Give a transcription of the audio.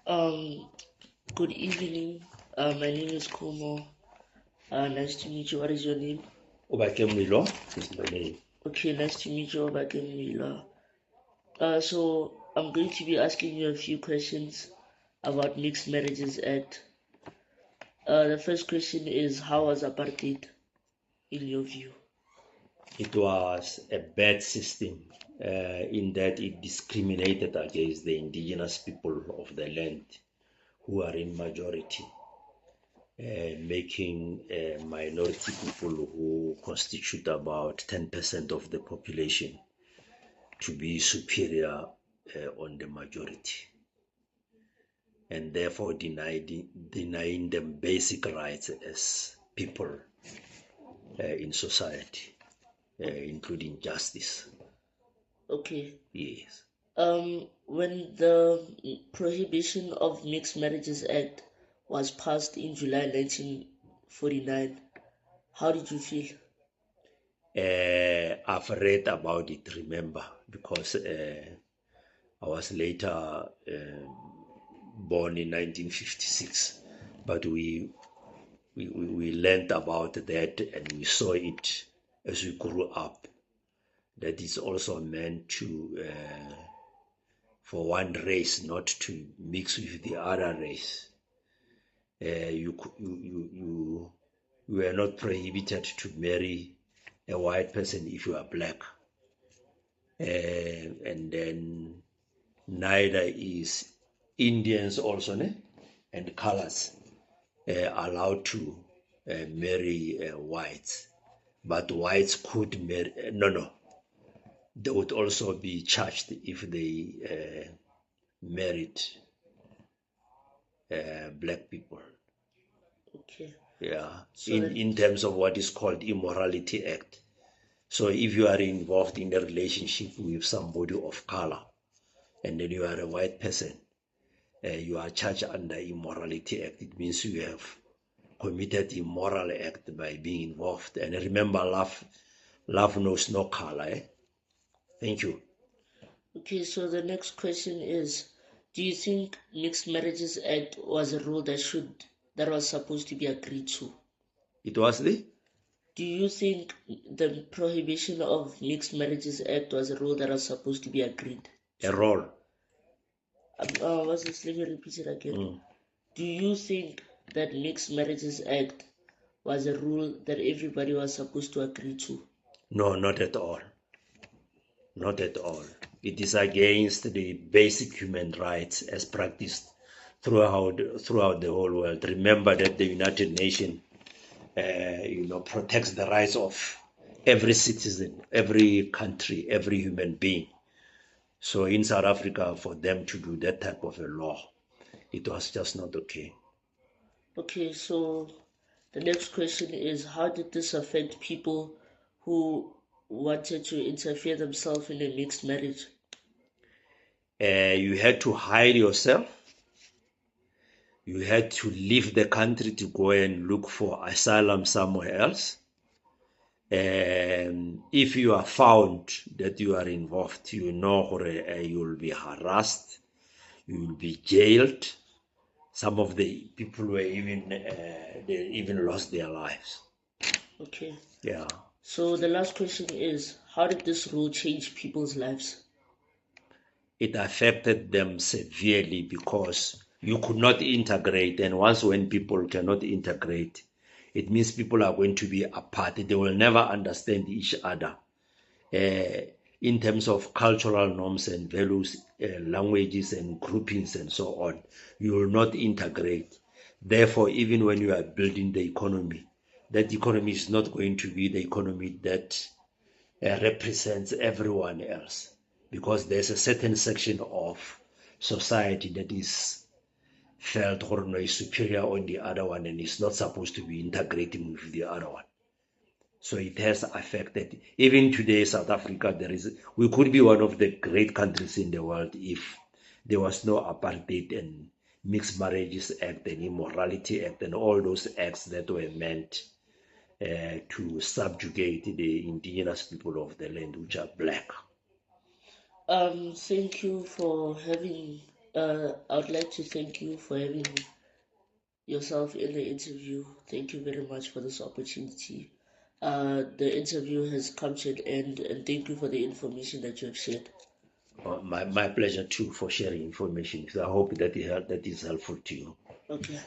Um, Good evening. My name is Kumo. Nice to meet you. What is your name? Obakemwilo is my name. Okay, nice to meet you, Obakemila. So I'm going to be asking you a few questions about Mixed Marriages Act. The first question is, how was apartheid in your view? It was a bad system in that it discriminated against the indigenous people of the land who are in majority, making minority people who constitute about 10% of the population to be superior on the majority, and therefore denying them basic rights as people in society, including justice. Okay. Yes. When the Prohibition of Mixed Marriages Act was passed in July 1949, how did you feel? I've read about it, remember, because I was later born in 1956, but we learned about that and we saw it as we grew up. That is also meant to, for one race not to mix with the other race. You were not prohibited to marry a white person if you are black. And then neither is Indians also and colors allowed to marry whites, but whites could marry. No, they would also be charged if they married black people. Okay. Yeah, So in terms of what is called Immorality Act. So if you are involved in a relationship with somebody of color, and then you are a white person, you are charged under Immorality Act. It means you have committed immoral act by being involved. And remember, love knows no color. Thank you. Okay, so the next question is, do you think Mixed Marriages Act was a rule that was supposed to be agreed to? It was the Do you think the Prohibition of Mixed Marriages Act was a rule that was supposed to be agreed a to? role. What's this? Let me repeat it again. Mm. Do you think that Mixed Marriages Act was a rule that everybody was supposed to agree to? No, not at all. Not at all. It is against the basic human rights as practiced throughout the whole world. Remember that the United Nations, protects the rights of every citizen, every country, every human being. So in South Africa, for them to do that type of a law, it was just not okay. Okay, so the next question is, how did this affect people who wanted to interfere themselves in a mixed marriage? You had to hide yourself. You had to leave the country to go and look for asylum somewhere else. And if you are found that you are involved, you know you will be harassed, you will be jailed. Some of the people were they even lost their lives. Okay, Yeah. so the last question is, how did this rule change people's lives? It affected them severely because you could not integrate. And once when people cannot integrate, it means people are going to be apart. They will never understand each other. In terms of cultural norms and values, languages and groupings and so on, you will not integrate. Therefore, even when you are building the economy, that economy is not going to be the economy that represents everyone else, because there's a certain section of society that is felt or is superior on the other one and is not supposed to be integrating with the other one. So it has affected. Even today, South Africa, we could be one of the great countries in the world if there was no apartheid and Mixed Marriages Act and Immorality Act and all those acts that were meant to subjugate the indigenous people of the land, which are black. Thank you for having I would like to thank you for having yourself in the interview. Thank you very much for this opportunity. The interview has come to an end, and thank you for the information that you have shared. My pleasure too for sharing information. So I hope that is helpful to you. Okay.